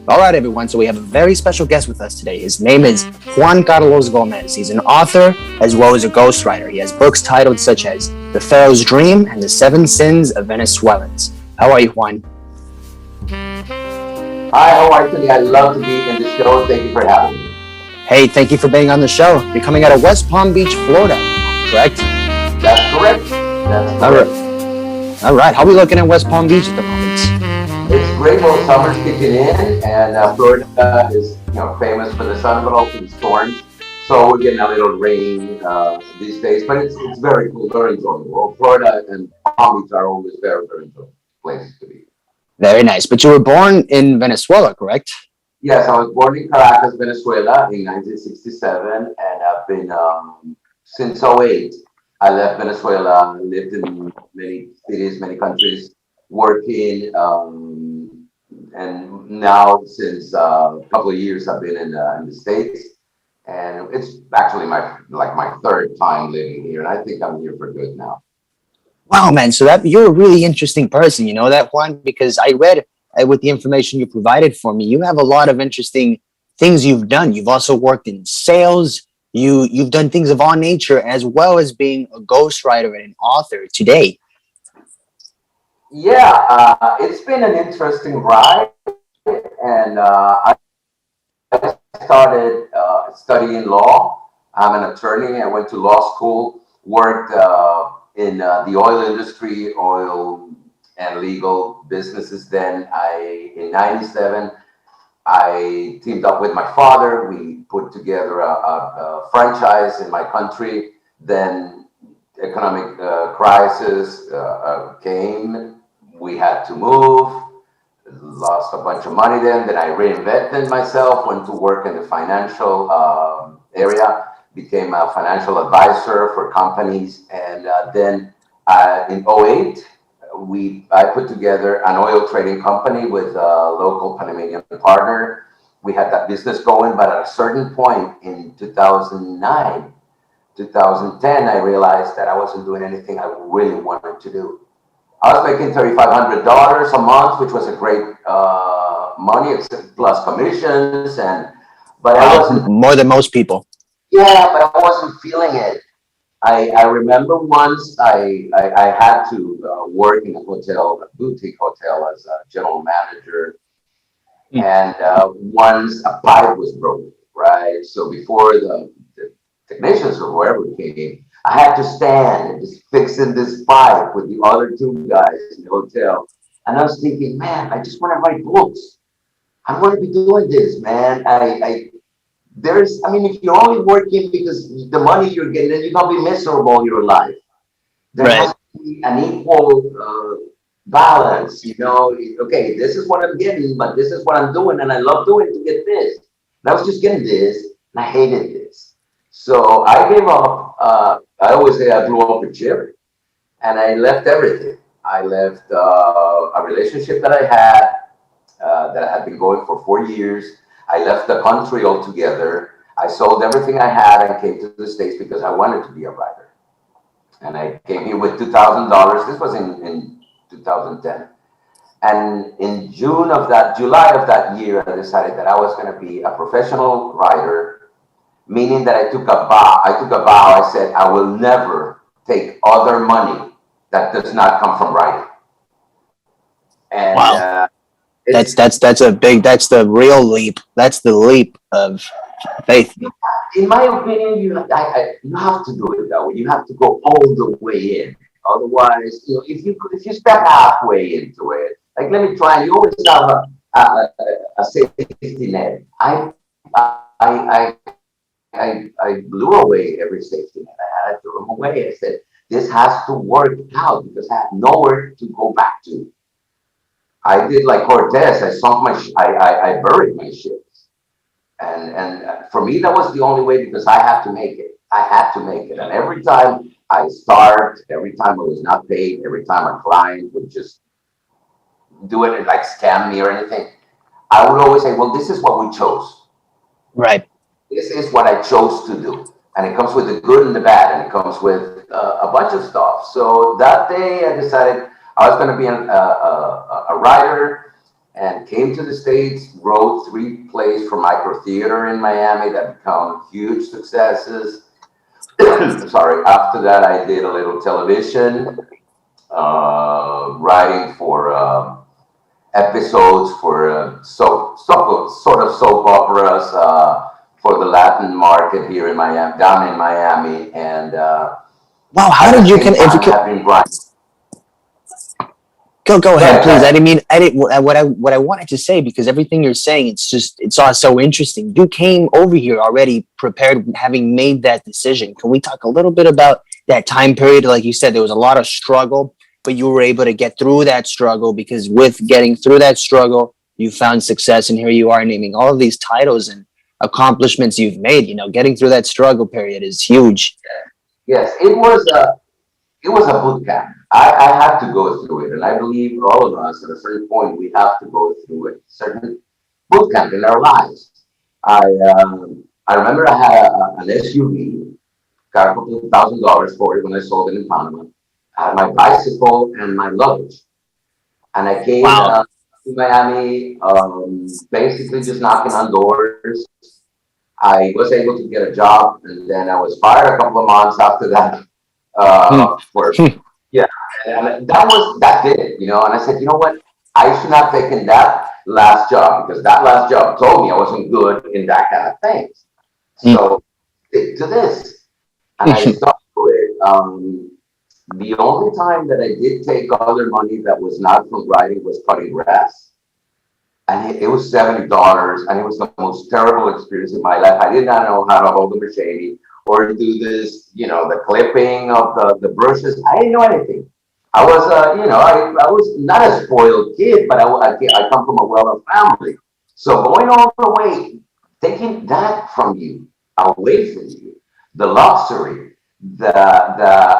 All right, everyone. So we have a very special guest with us today. His name is Juan Carlos Gomez. He's an author as well as a ghostwriter. He has books titled such as The Pharaoh's Dream and The Seven Sins of Venezuelans. How are you, Juan? Hi, how are you today? I'd love to be in the show. Thank you for having me. Hey, thank you for being on the show. You're coming out of West Palm Beach, Florida, correct? That's correct. That's correct. All right. How are we looking at West Palm Beach at the moment? It's great. Well, summer's kicking in, and Florida is, famous for the sun, but also the storms. So we're getting a little rain these days, but it's very cool, very enjoyable. Florida and Palm Beach are always very, very enjoyable places to be. Very nice. But you were born in Venezuela, correct? Yes, I was born in Caracas, Venezuela in 1967, and I've been since '08. I left Venezuela, lived in many cities, many countries, working, and now since a couple of years I've been in the States, and it's actually my third time living here, and I think I'm here for good now. Wow, man. So you're a really interesting person. You know that, Juan? Because I read with the information you provided for me, you have a lot of interesting things you've done. You've also worked in sales. You've done things of all nature, as well as being a ghostwriter and an author today. Yeah, it's been an interesting ride, and I started studying law. I'm an attorney. I went to law school, worked in the oil industry, oil and legal businesses. Then in '97, I teamed up with my father. We put together a franchise in my country. Then economic crisis came. We had to move, lost a bunch of money then I reinvented myself, went to work in the financial area, became a financial advisor for companies. And then in '08, I put together an oil trading company with a local Panamanian partner. We had that business going, but at a certain point in 2009, 2010, I realized that I wasn't doing anything I really wanted to do. I was making $3,500 a month, which was a great money, plus commissions, but I wasn't more than most people. Yeah, but I wasn't feeling it. I remember once I had to work in a hotel, a boutique hotel, as a general manager, and once a pipe was broken, right? So before the technicians or whoever came, I had to stand and just fixing this pipe with the other two guys in the hotel. And I was thinking, man, I just want to write books. I want to be doing this, man. If you're only working because the money you're getting, then you're going to be miserable in your life. There has to be an equal balance, okay, this is what I'm getting, but this is what I'm doing, and I love doing to get this. And I was just getting this, and I hated this. So I gave up. I always say I blew up a chip, and I left everything. I left a relationship that I had been going for 4 years. I left the country altogether. I sold everything I had and came to the States because I wanted to be a writer. And I came here with $2,000. This was in 2010. And in July of that year, I decided that I was going to be a professional writer, meaning that I took a vow. I said, I will never take other money that does not come from writing. And wow. That's the real leap. That's the leap of faith. In my opinion, you have to do it that way. You have to go all the way in. Otherwise, if you step halfway into it, like let me try. You always have a safety net. I blew away every safety net. I had to throw them away. I said, this has to work out because I have nowhere to go back to. I did like Cortez. I sunk I buried my ships. And for me, that was the only way because I had to make it. I had to make it. And every time I start, every time I was not paid, every time a client would just do it and like scam me or anything, I would always say, well, this is what we chose. Right. This is what I chose to do. And it comes with the good and the bad, and it comes with a bunch of stuff. So that day I decided I was going to be a writer and came to the States, wrote 3 plays for micro theater in Miami that become huge successes. Sorry. After that, I did a little television, writing for episodes for sort of soap operas for the Latin market here in Miami, down in Miami, and Wow. How at the did you same can if you time can have been writing. go Go ahead, ahead, go please. I ahead. didn't mean I didn't what I wanted to say, because everything you're saying, it's all so interesting. You came over here already prepared, having made that decision. Can we talk a little bit about that time period? Like you said, there was a lot of struggle, but you were able to get through that struggle, because with getting through that struggle, you found success, and here you are naming all of these titles and accomplishments you've made. Getting through that struggle period is huge. Yes, it was a boot camp. I had to go through it, and I believe all of us at a certain point we have to go through it. Certain boot camp in our lives. I remember I had an SUV, got a couple of $1,000 for it when I sold it in Panama. I had my bicycle and my luggage, and I came Wow. to Miami, basically just knocking on doors. I was able to get a job, and then I was fired a couple of months after that. Hmm. For Yeah, and that did it, And I said, you know what? I should not have taken that last job because that last job told me I wasn't good in that kind of things. So stick to this, and I stuck to it. The only time that I did take other money that was not from writing was cutting grass, and it was $70, and it was the most terrible experience in my life. I did not know how to hold a machete or do this, the clipping of the brushes. I didn't know anything. I was, I was not a spoiled kid, but I come from a well-off family. So going all the way, taking that from you, away from you, the luxury, the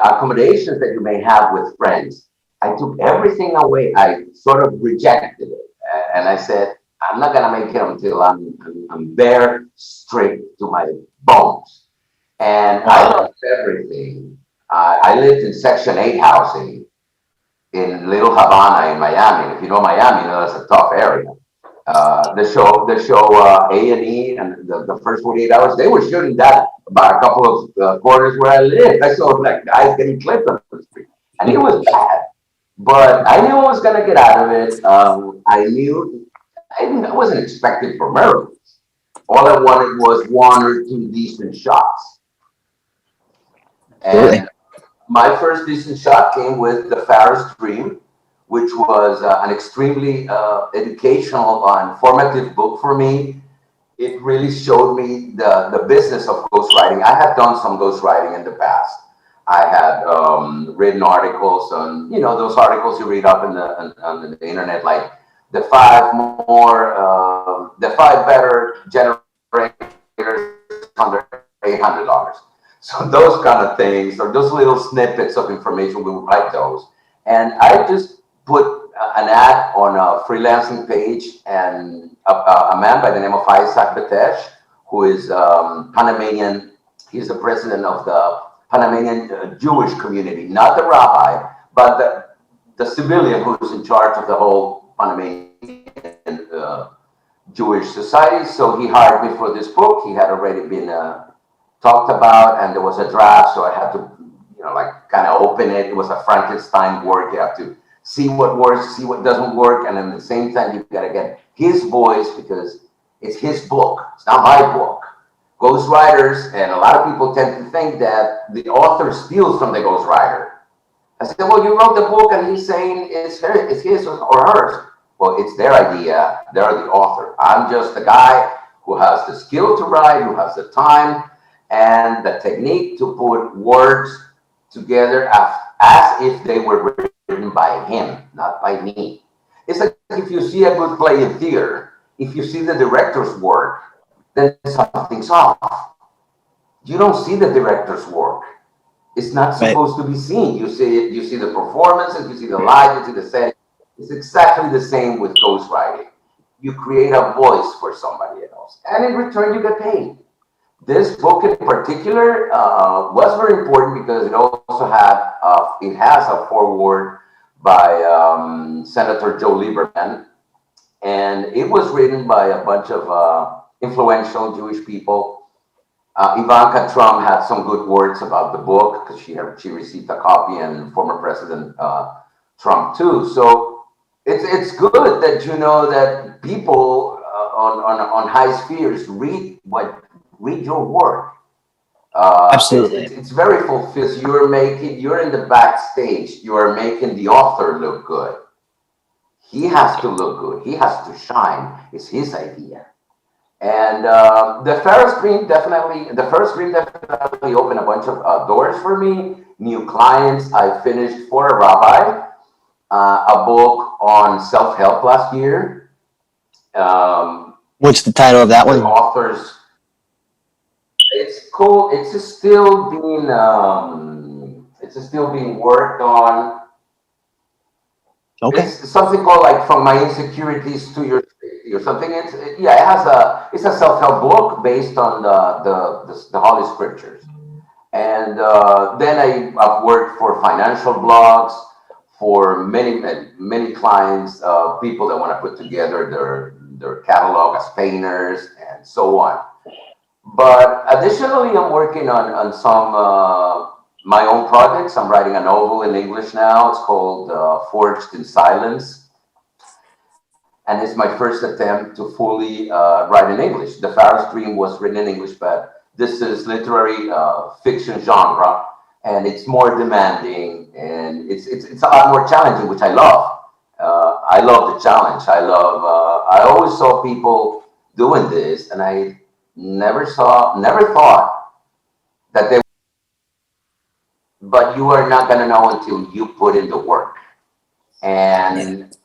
accommodations that you may have with friends, I took everything away. I sort of rejected it. And I said, I'm not gonna make it until I'm bare, stripped to my bones. And I Wow. lost everything. I lived in Section 8 housing in Little Havana in Miami. If you know Miami, that's a tough area. The show A&E and the first 48 hours, they were shooting that about a couple of quarters where I lived. I saw like guys getting clipped on the street, and it was bad. But I knew I was gonna get out of it. I knew I wasn't expecting for miracles. All I wanted was 1 or 2 decent shots. Absolutely. And my first decent shot came with The Pharaoh's Dream, which was an extremely educational and formative book for me. It really showed me the business of ghostwriting. I had done some ghostwriting in the past. I had written articles on, those articles you read up on the internet, like the 5 better generators under $800. So those kind of things, or those little snippets of information, we would write those. And I just put an ad on a freelancing page, and a man by the name of Isaac Batesh, who is Panamanian. He's the president of the Panamanian Jewish community, not the rabbi, but the civilian who's in charge of the whole Panamanian Jewish society. So he hired me for this book. He had already been talked about, and there was a draft, so I had to, like kind of open it. It was a Frankenstein work. You have to see what works, see what doesn't work, and at the same time, you got to get his voice because it's his book. It's not my book. Ghostwriters, and a lot of people tend to think that the author steals from the ghostwriter. I said, well, you wrote the book, and he's saying it's his or hers. Well, it's their idea. They're the author. I'm just the guy who has the skill to write, who has the time and the technique to put words together as if they were written by him, not by me. It's like if you see a good play in theater, if you see the director's work, then something's off. You don't see the director's work. It's not Right. supposed to be seen. You see it, you see the performances, you see the light, you see the setting. It's exactly the same with ghostwriting. You create a voice for somebody else, and in return, you get paid. This book in particular was very important because it also had it has a foreword by Senator Joe Lieberman, and it was written by a bunch of influential Jewish people. Ivanka Trump had some good words about the book because she received a copy, and former President Trump too. So it's good that you know that people on high spheres read your work. Absolutely. It's very fulfilling. You're in the backstage. You are making the author look good. He has to look good. He has to shine. It's his idea. And the first dream definitely opened a bunch of doors for me, new clients. I finished for a rabbi a book on self-help last year. What's the title of that The one? authors, it's cool. It's still being worked on. Okay. It's something called like From My Insecurities to Your Safety or something. It's a self-help book based on the Holy Scriptures. And then I've worked for financial blogs for many clients, people that want to put together their catalog as painters and so on. But additionally, I'm working on some my own projects. I'm writing a novel in English now. It's called Forged in Silence, and it's my first attempt to fully write in English. The Pharaoh's Dream was written in English, but this is literary fiction genre, and it's more demanding, and it's a lot more challenging, which I love. I love the challenge. I always saw people doing this, and I never thought that they. But you are not going to know until you put in the work. Yeah. And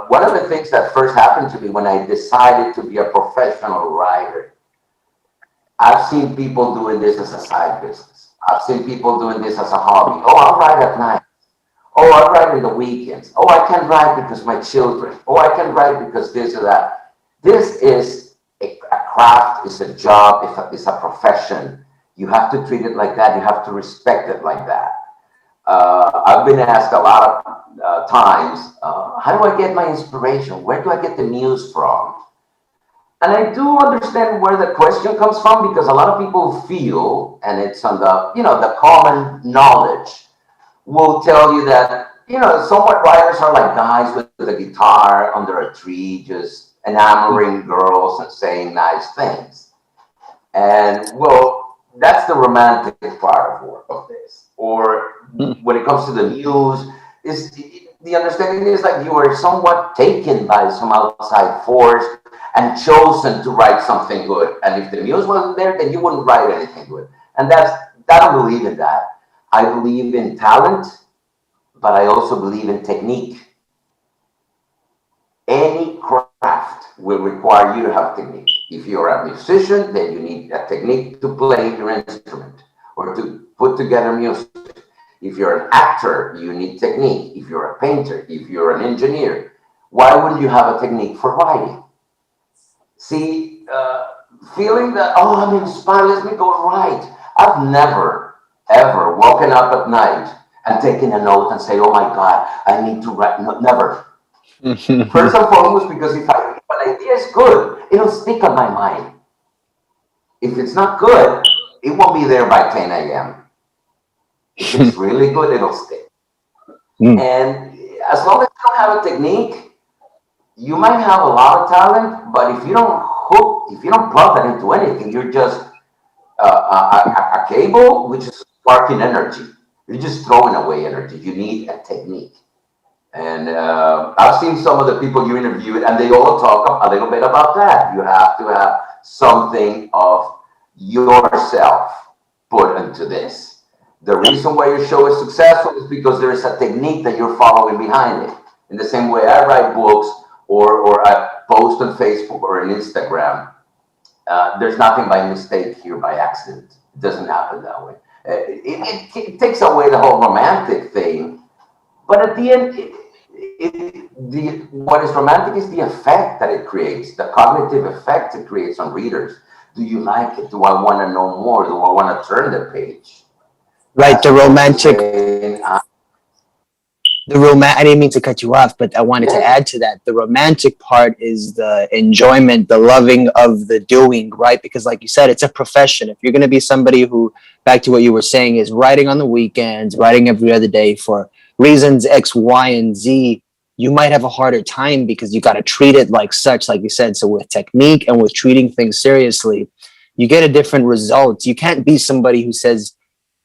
one of the things that first happened to me when I decided to be a professional writer, I've seen people doing this as a side business. I've seen people doing this as a hobby. Oh, I'll write at night. Oh, I write in the weekends. Oh, I can't write because my children. Oh, I can't write because this or that. This is a craft, it's a job, it's a profession. You have to treat it like that. You have to respect it like that. I've been asked a lot of times, how do I get my inspiration? Where do I get the muse from? And I do understand where the question comes from because a lot of people feel, and it's on the common knowledge will tell you that, somewhat writers are like guys with a guitar under a tree, just enamoring girls and saying nice things. And well, that's the romantic part of this. Or when it comes to the muse, is the understanding is like you are somewhat taken by some outside force and chosen to write something good. And if the muse wasn't there, then you wouldn't write anything good. And I don't believe in that. I believe in talent, but I also believe in technique. Any craft will require you to have technique. If you're a musician, then you need a technique to play your instrument or to put together music. If you're an actor, you need technique. If you're a painter, if you're an engineer, why wouldn't you have a technique for writing? See, feeling that, oh, I'm inspired, let me go write. I've never, ever woken up at night and taken a note and say, oh my God, I need to write. No, never. First and foremost, because if an idea is good, it'll stick on my mind. If it's not good, it won't be there by 10 a.m. If it's really good, it'll stick. And as long as you don't have a technique, you might have a lot of talent, but if you don't plug that into anything, you're just a cable which is sparking energy. You're just throwing away energy. You need a technique. And I've seen some of the people you interviewed, and they all talk a little bit about that. You have to have something of yourself put into this. The reason why your show is successful is because there is a technique that you're following behind it. In the same way I write books or I post on Facebook or on Instagram, there's nothing by mistake here, by accident. It doesn't happen that way. It takes away the whole romantic thing, but at the end, what is romantic is the effect that it creates, the cognitive effect it creates on readers. Do you like it? Do I want to know more? Do I want to turn the page? Right, As opposed to saying, I didn't mean to cut you off, but I wanted to yes, add to that. The romantic part is the enjoyment, the loving of the doing, right? Because like you said, it's a profession. If you're going to be somebody who, back to what you were saying, is writing on the weekends, writing every other day for reasons X, Y, and Z, you might have a harder time because you got to treat it like such, like you said. So with technique and with treating things seriously, you get a different result. You can't be somebody who says,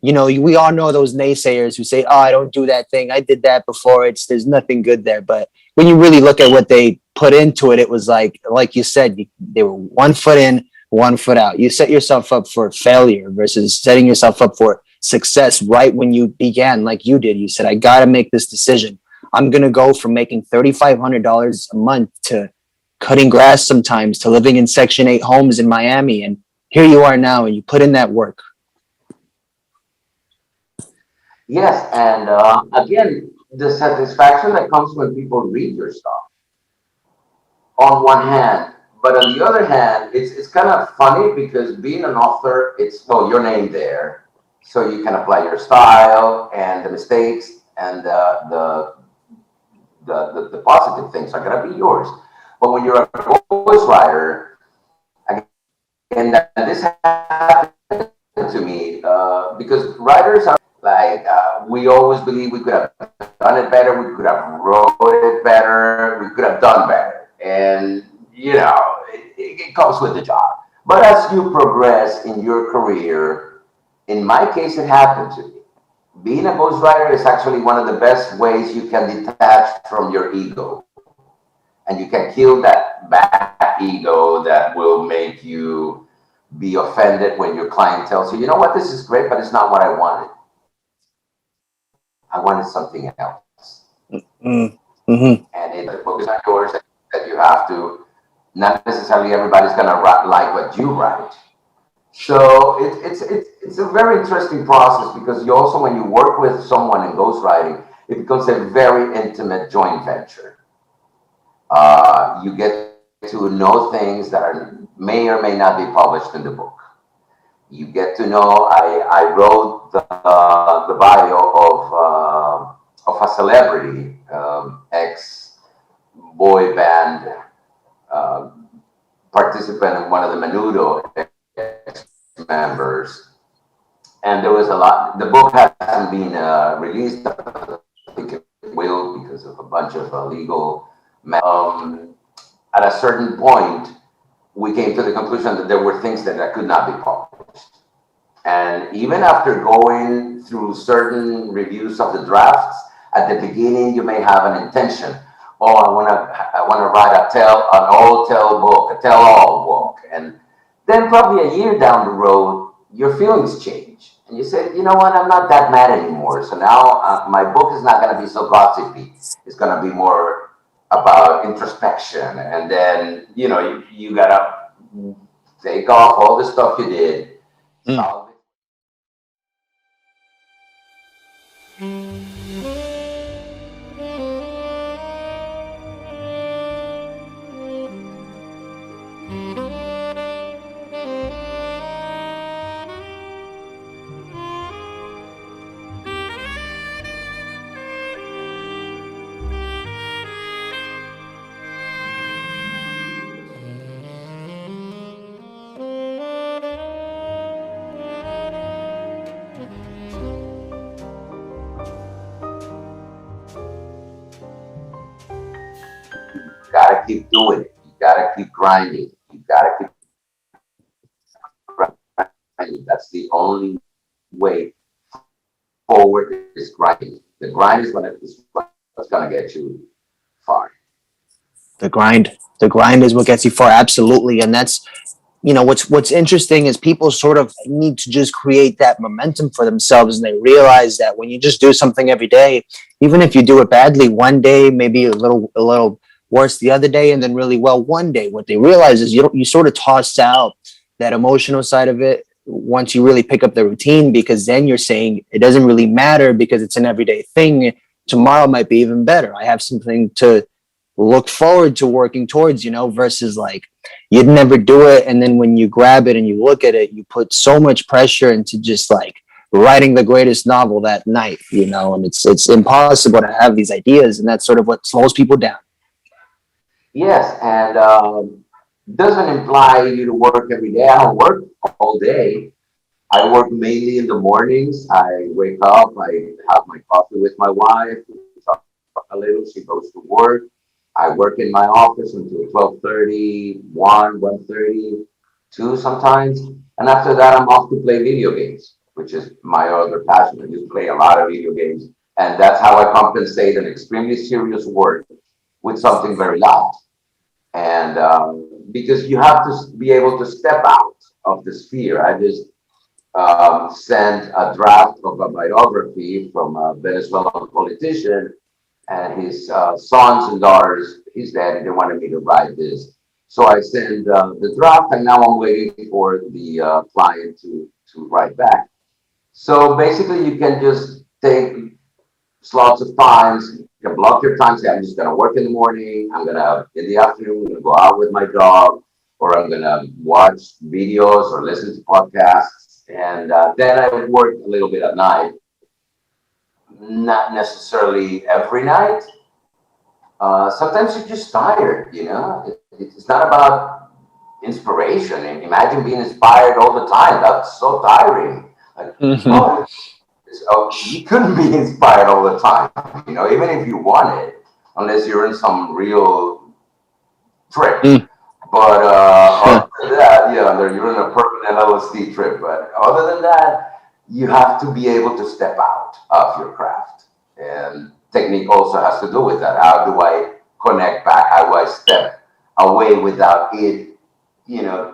we all know those naysayers who say, "Oh, I don't do that thing. I did that before. There's nothing good there." But when you really look at what they put into it, it was like you said, they were 1 foot in, 1 foot out. You set yourself up for failure versus setting yourself up for success right when you began, like you did. You said, "I got to make this decision. I'm gonna go from making $3,500 a month to cutting grass sometimes to living in Section 8 homes in Miami." And here you are now, and you put in that work. yes, and again, the satisfaction that comes when people read your stuff, on one hand, but on the other hand, it's kind of funny because being an author, it's well, your name there, so you can apply your style and the mistakes and the positive things are gonna be yours. But when you're a ghostwriter, again, this happened to me because writers are like we always believe we could have done it better, we could have wrote it better, we could have done better, and it comes with the job. But as you progress in your career, in my case, it happened to me. Being a ghostwriter is actually one of the best ways you can detach from your ego, and you can kill that bad ego that will make you be offended when your client tells you, "You know what, this is great, but it's not what I wanted. I wanted something else." Mm-hmm. And the book is not yours, that you have to, not necessarily everybody's going to like what you write. So it's a very interesting process because you also, when you work with someone in ghostwriting, it becomes a very intimate joint venture. You get to know things that may or may not be published in the book. You get to know. I wrote the bio of a celebrity, ex boy band uh, participant in one of the Menudo members, and there was a lot. The book hasn't been released. I think it will because of a bunch of legal. At a certain point, we came to the conclusion that there were things that could not be published. And even after going through certain reviews of the drafts, at the beginning you may have an intention. Oh, I want to write an old tell book, a tell-all book, and then probably a year down the road, your feelings change, and you say, "You know what? I'm not that mad anymore. So now my book is not going to be so gossipy. It's going to be more about introspection." And then you gotta take off all the stuff you did, Mm. solve You gotta keep doing it. You gotta keep grinding. You gotta keep grinding. That's the only way forward is grinding. The grind is what's gonna get you far. The grind is what gets you far. Absolutely. And that's, what's interesting is people sort of need to just create that momentum for themselves, and they realize that when you just do something every day, even if you do it badly one day, maybe a little worse the other day, and then really well one day, what they realize is you sort of toss out that emotional side of it once you really pick up the routine, because then you're saying it doesn't really matter because it's an everyday thing. Tomorrow might be even better. I have something to look forward to working towards, versus like you'd never do it. And then when you grab it and you look at it, you put so much pressure into just like writing the greatest novel that night, and it's impossible to have these ideas. And that's sort of what slows people down. Yes, and doesn't imply you to work every day. I don't work all day. I work mainly in the mornings. I wake up, I have my coffee with my wife, we talk a little, she goes to work. I work in my office until 12:30, 1:30, 2 sometimes. And after that, I'm off to play video games, which is my other passion. I just play a lot of video games. And that's how I compensate an extremely serious work with something very loud. And because you have to be able to step out of the sphere. I just sent a draft of a biography from a Venezuelan politician and his sons and daughters. His daddy, they wanted me to write this. So I sent the draft, and now I'm waiting for the client to write back. So basically, you can just take slots of times. You can block your time. Say, I'm just going to work in the morning. I'm going to, in the afternoon, I'm going to go out with my dog, or I'm going to watch videos or listen to podcasts. And then I would work a little bit at night. Not necessarily every night. Sometimes you're just tired. It's not about inspiration. And imagine being inspired all the time. That's so tiring. Like, oh, you couldn't be inspired all the time, even if you wanted, unless you're in some real trip. But other than that, you're in a permanent LSD trip. But other than that, you have to be able to step out of your craft. And technique also has to do with that. How do I connect back? How do I step away without it,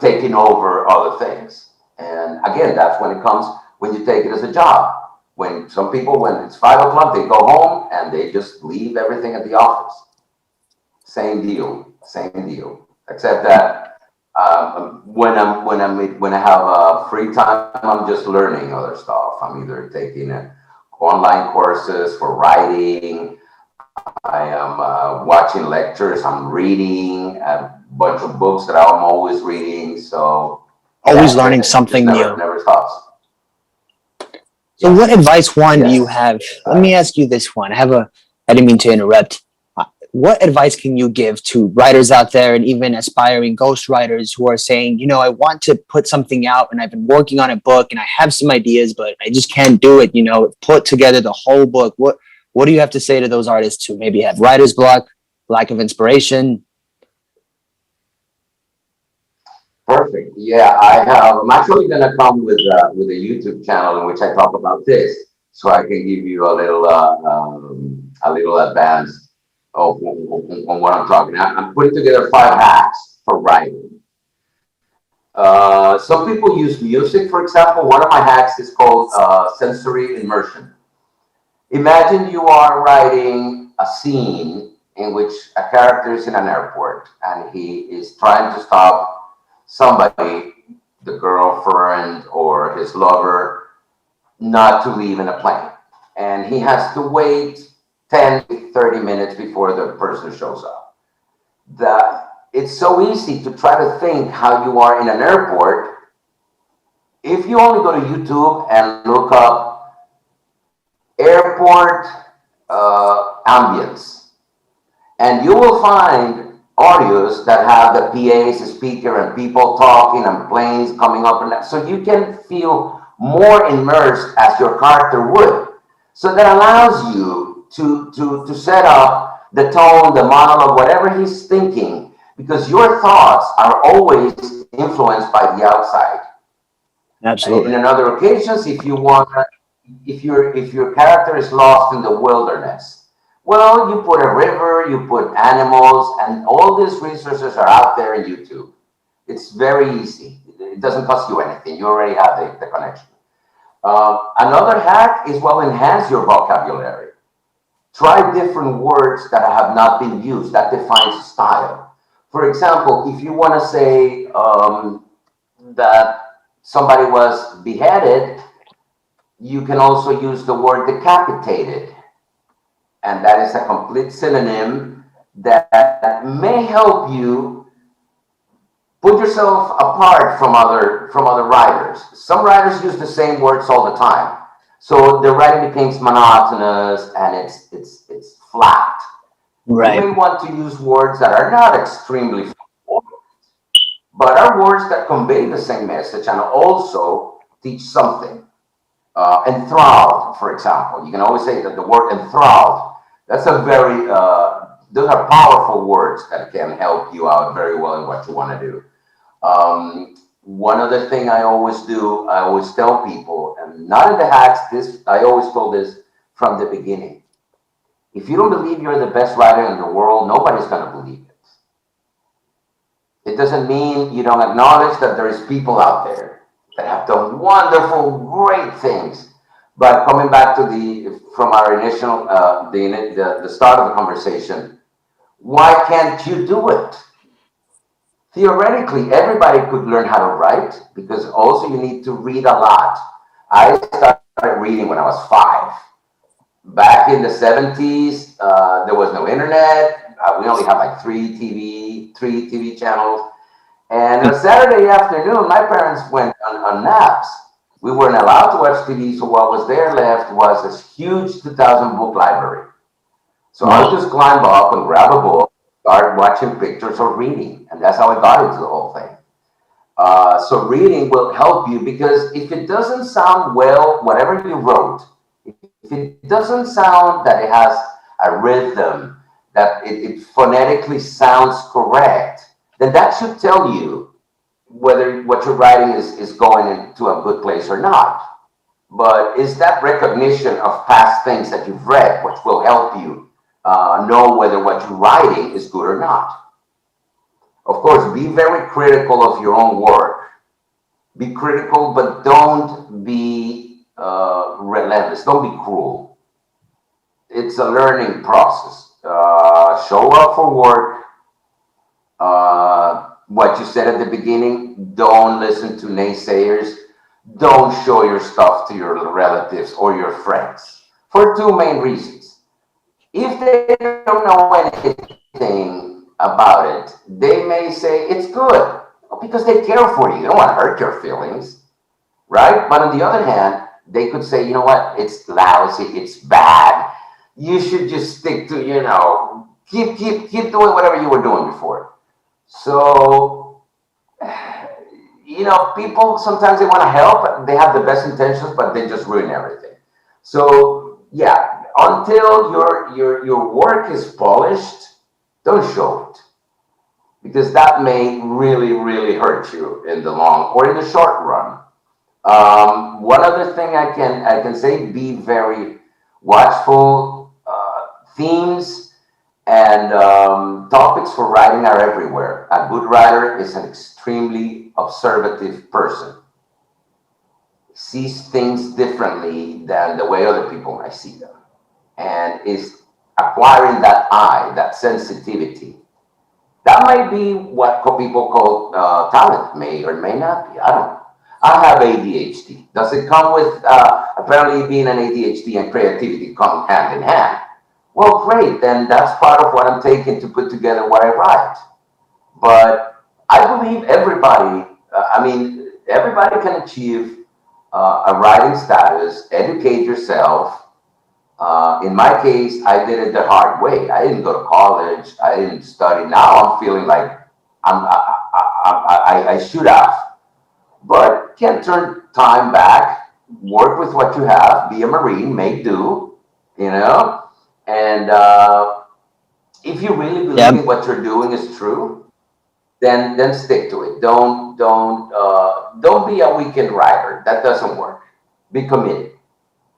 taking over other things? And again, that's when it comes, when you take it as a job. When some people, when it's 5 o'clock, they go home and they just leave everything at the office. Same deal. Except that when I have free time, I'm just learning other stuff. I'm either taking online courses for writing. I am watching lectures. I'm reading a bunch of books that I'm always reading. So always learning something new. Never stops. So what advice, Juan, do you have? Let me ask you this one. I didn't mean to interrupt. What advice can you give to writers out there and even aspiring ghostwriters who are saying, I want to put something out and I've been working on a book and I have some ideas, but I just can't do it, put together the whole book. What do you have to say to those artists who maybe have writer's block, lack of inspiration? Perfect. Yeah, I'm actually gonna come with a YouTube channel in which I talk about this, so I can give you a little advance on what I'm talking. I'm putting together 5 hacks for writing. Some people use music, for example. One of my hacks is called sensory immersion. Imagine you are writing a scene in which a character is in an airport and he is trying to stop somebody, the girlfriend or his lover, not to leave in a plane. And he has to wait 10 to 30 minutes before the person shows up. It's so easy to try to think how you are in an airport. If you only go to YouTube and look up airport ambience, and you will find audios that have the PAs, the speaker, and people talking, and planes coming up, and that, so you can feel more immersed as your character would. So that allows you to set up the tone, the monologue, whatever he's thinking, because your thoughts are always influenced by the outside. Absolutely. And in other occasions, if your character is lost in the wilderness, well, you put a river, you put animals, and all these resources are out there in YouTube. It's very easy. It doesn't cost you anything. You already have the connection. Another hack is, enhance your vocabulary. Try different words that have not been used. That defines style. For example, if you want to say that somebody was beheaded, you can also use the word decapitated. And that is a complete synonym that may help you put yourself apart from other writers. Some writers use the same words all the time, so the writing becomes monotonous and it's flat. You Right. may want to use words that are not extremely formal, but are words that convey the same message and also teach something. Enthralled, for example, you can always say that the word enthralled. That's a very those are powerful words that can help you out very well in what you want to do. One other thing I always do, I always tell people, and not in the hacks, this I always told this from the beginning. If you don't believe you're the best writer in the world, nobody's going to believe it. It doesn't mean you don't acknowledge that there's people out there that have done wonderful, great things. But coming back to the from our initial the start of the conversation, why can't you do it? Theoretically, everybody could learn how to write because also you need to read a lot. I started reading when I was 5. Back in the 70s, there was no internet. We only had like three TV channels. And on a Saturday afternoon, my parents went on naps. We weren't allowed to watch TV, so what was there left was this huge 2,000 book library. So I would just climb up and grab a book, start watching pictures or reading, and that's how I got into the whole thing. So reading will help you because if it doesn't sound well, whatever you wrote, if it doesn't sound that it has a rhythm, that it phonetically sounds correct, then that should tell you whether what you're writing is going into a good place or not. But is that recognition of past things that you've read, which will help you know whether what you're writing is good or not. Of course, be very critical of your own work. Be critical, but don't be relentless. Don't be cruel. It's a learning process. Show up for work. What you said at the beginning, don't listen to naysayers. Don't show your stuff to your relatives or your friends for 2 main reasons. If they don't know anything about it, they may say it's good because they care for you. They don't want to hurt your feelings, right? But on the other hand, they could say, you know what, it's lousy, it's bad. You should just stick to, keep doing whatever you were doing before. So, people sometimes they want to help, they have the best intentions, but they just ruin everything. So, yeah, until your work is polished, don't show it because that may really, really hurt you in the long or in the short run. One other thing I can say: be very watchful. Themes and topics for writing are everywhere. A good writer is an extremely observative person. Sees things differently than the way other people might see them, and is acquiring that eye, that sensitivity. That might be what people call talent, may or may not be. I don't know. I have ADHD. Does it come with apparently being an ADHD and creativity come hand in hand? Well, great. Then that's part of what I'm taking to put together what I write. But I believe everybody can achieve a writing status, educate yourself. In my case, I did it the hard way. I didn't go to college. I didn't study. Now I'm feeling like I should have, but can't turn time back. Work with what you have. Be a Marine. Make do. You know, and if you really believe Yep. in what you're doing is true, then stick to it. Don't be a weekend writer. That doesn't work. Be committed.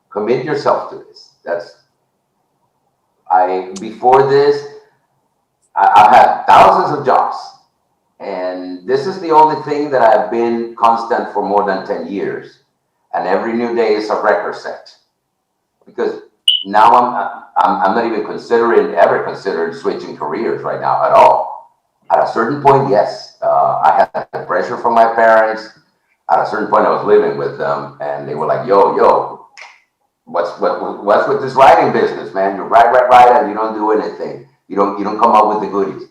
Commit yourself to this. That's I before this, I've had thousands of jobs, and this is the only thing that I've been constant for more than 10 years. And every new day is a record set because now I'm not even ever considering switching careers right now at all. At a certain point, yes, I had the pressure from my parents. at a certain point, I was living with them, and they were like, "Yo, what's with this writing business, man? You write, and you don't do anything. You don't come up with the goodies."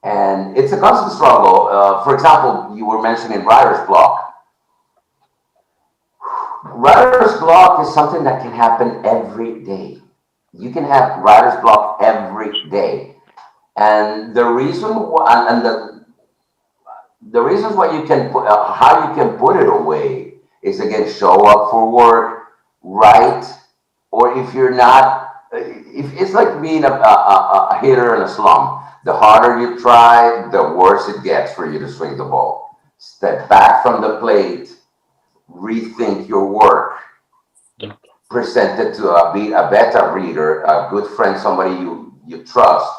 And it's a constant struggle. For example, you were mentioning writer's block. Writer's block is something that can happen every day. You can have writer's block every day, and the reason why, and the reasons why you can put, how you can put it away is, again, show up for work, write, or if you're not, if it's like being a hitter in a slum. The harder you try, the worse it gets for you to swing the ball. Step back from the plate, rethink your work, present it to a better reader, a good friend, somebody you trust.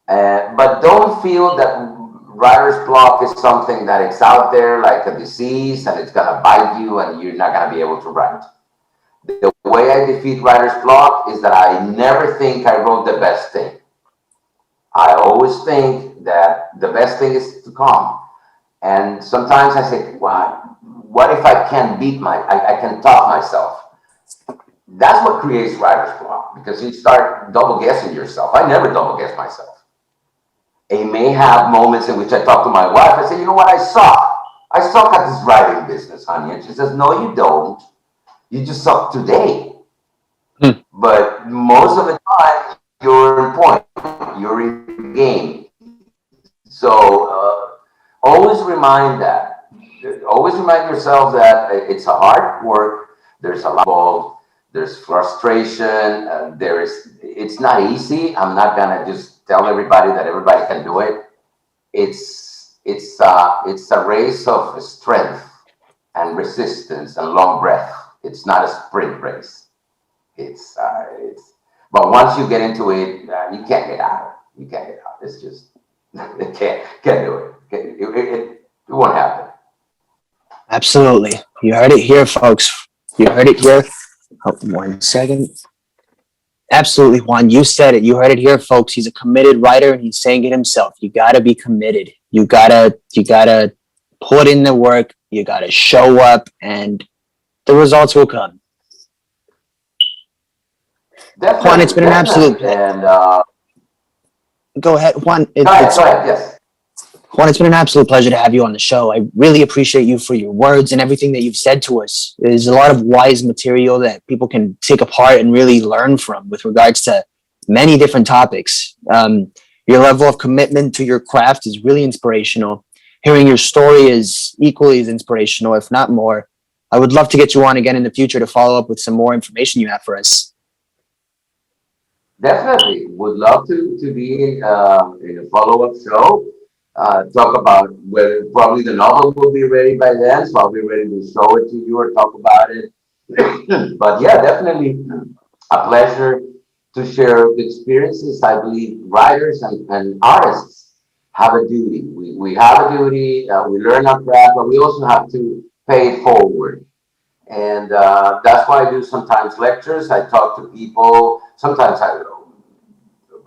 But don't feel that writer's block is something that it's out there like a disease and it's gonna bite you and you're not gonna be able to write. The way I defeat writer's block is that I never think I wrote the best thing. I always think that the best thing is to come. And sometimes I say, well, what if I can I can talk myself? That's what creates writer's block, because you start double guessing yourself. I never double guess myself. I may have moments in which I talk to my wife. I say, you know what, I suck. I suck at this writing business, honey. And she says, no, you don't. You just suck today. But most of the time, you're in point. You're in the game. So always remind that. Always remind yourself that it's a hard work. There's a lot involved. There's frustration. It's not easy. I'm not gonna just tell everybody that everybody can do it. It's a race of strength and resistance and long breath. It's not a sprint race. But once you get into it, you can't get out. You can't get out. It's just it can't do it. It won't happen. Absolutely. You heard it here, folks. You heard it here. Oh, 1 second. Absolutely, Juan. You said it. You heard it here, folks. He's a committed writer, and he's saying it himself. You gotta be committed. You gotta put in the work. You gotta show up, and the results will come. Definitely, Juan, it's been an absolute pleasure. And go ahead, Juan. Go ahead. Yes. Juan, it's been an absolute pleasure to have you on the show. I really appreciate you for your words and everything that you've said to us. There's a lot of wise material that people can take apart and really learn from with regards to many different topics. Your level of commitment to your craft is really inspirational. Hearing your story is equally as inspirational, if not more. I would love to get you on again in the future to follow up with some more information you have for us. Definitely. Would love to be in a follow-up show. Talk about whether probably the novel will be ready by then, so I'll be ready to show it to you or talk about it. But yeah, definitely a pleasure to share the experiences. I believe writers and artists have a duty. We have a duty. We learn our craft, but we also have to pay it forward. And that's why I do sometimes lectures. I talk to people. Sometimes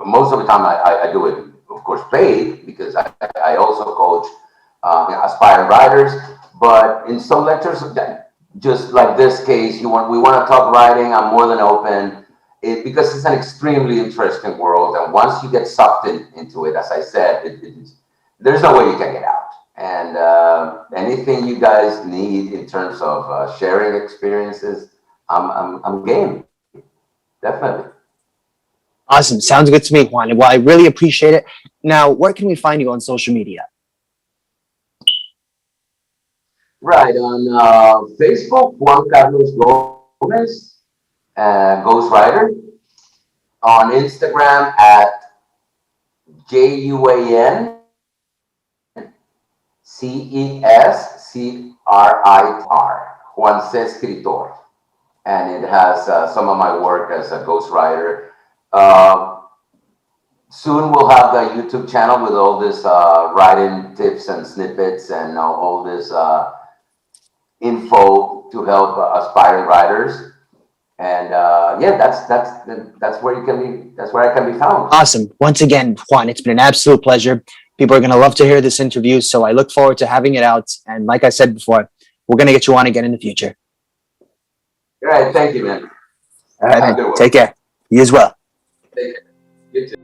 most of the time I do it, of course, paid, because I also coach aspiring writers. But in some lectures, just like this case, we want to talk writing. I'm more than open, because it's an extremely interesting world. And once you get sucked into it, as I said, there's no way you can get out. And anything you guys need in terms of sharing experiences, I'm game. Definitely. Awesome. Sounds good to me, Juan. Well, I really appreciate it. Now, where can we find you on social media? Right. On Facebook, Juan Carlos Gomez, Ghostwriter. On Instagram at JUAN CESCRITR, Juan C. Escritor. And it has some of my work as a ghostwriter. Soon we'll have the YouTube channel with all this writing tips and snippets and all this info to help aspiring writers. And yeah, that's where you can be. That's where I can be found. Awesome. Once again, Juan, it's been an absolute pleasure. People are going to love to hear this interview, so I look forward to having it out. And like I said before, we're going to get you on again in the future. All right. Thank you, man. All right, Have a man. good one. Take care. You as well. Take care. You too.